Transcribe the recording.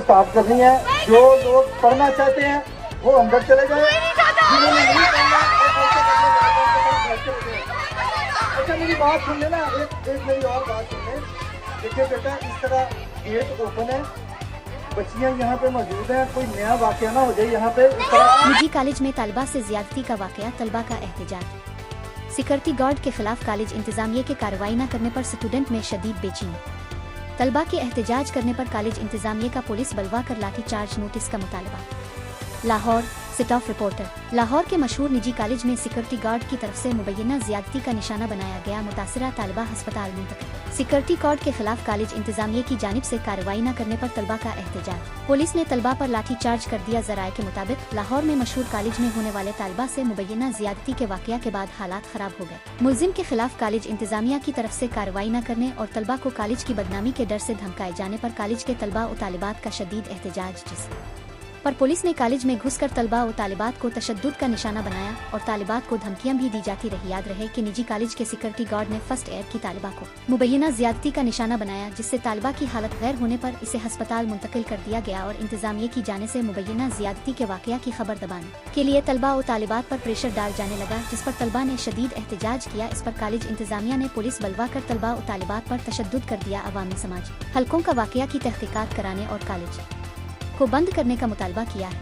Start करनी है। जो लोग पढ़ना चाहते हैं वो अंदर चले जाए, जिन्होंने नहीं पढ़ना वो घर चले जाए। अच्छा मेरी बात सुन लेना, एक मेरी और बात सुन ले। देखिए बेटा, इस तरह गेट ओपन है, बच्चियां यहाँ पे मौजूद हैं, कोई नया वाकया ना हो जाए यहाँ पे। निजी कॉलेज में तालिबा से ज्यादती का वाकया, तलबा का एहतजाज। सिक्योरिटी गार्ड के खिलाफ कॉलेज इंतजामिया के कार्रवाई न करने पर स्टूडेंट में शदीद बेचैनी। तलबा के एहतजाज करने पर कॉलेज इंतजामिया का पुलिस बलवा कर लाठी चार्ज नोटिस का मुतालबा। Lahore city of reporter. Lahore के मशहूर निजी कॉलेज में सिक्योरिटी गार्ड की तरफ से मुबैना ज्यादती का निशाना बनाया गया, मुतासरा तालिबा अस्पताल मुंतकिल। सिक्योरिटी गार्ड के खिलाफ कॉलेज इंतजामिया की जानिब से कार्रवाई न करने पर तलबा का एहतजाज। पुलिस ने तलबा पर लाठी चार्ज कर दिया। जराये के मुताबिक लाहौर में मशहूर कॉलेज में होने वाले तालिबा से मुबैना ज्यादती के वाकया के बाद हालात खराब हो गए। मुलजिम के खिलाफ कॉलेज इंतजामिया की तरफ से कार्रवाई न करने और तलबा को कॉलेज की बदनामी के डर से धमकाए जाने पर कॉलेज के तलबा और तालिबात का शदीद एहतजाज, जिस पर पुलिस ने कॉलेज में घुसकर तलबा और तालिबात को तशद्दुद का निशाना बनाया और तालिबात को धमकियां भी दी जाती रही। याद रहे कि निजी कॉलेज के सिक्योरिटी गार्ड ने फर्स्ट ईयर की तालिबा को मुबैना ज्यादती का निशाना बनाया, जिससे तालिबा की हालत गैर होने पर इसे अस्पताल मुंतकिल कर दिया गया और इंतजामिया की जाने से मुबैना ज्यादती के वाकया की खबर दबाने के लिए तलबा और तालिबात पर प्रेशर डाल जाने लगा, जिस पर तलबा ने शदीद एहतजाज किया। इस पर कॉलेज इंतजामिया ने पुलिस बलवा कर तलबा और तालिबात पर तशद्दुद कर दिया। अवामी समाजी हलकों का वाकया की तहकीकात कराने और कॉलेज को बंद करने का मुतालबा किया है।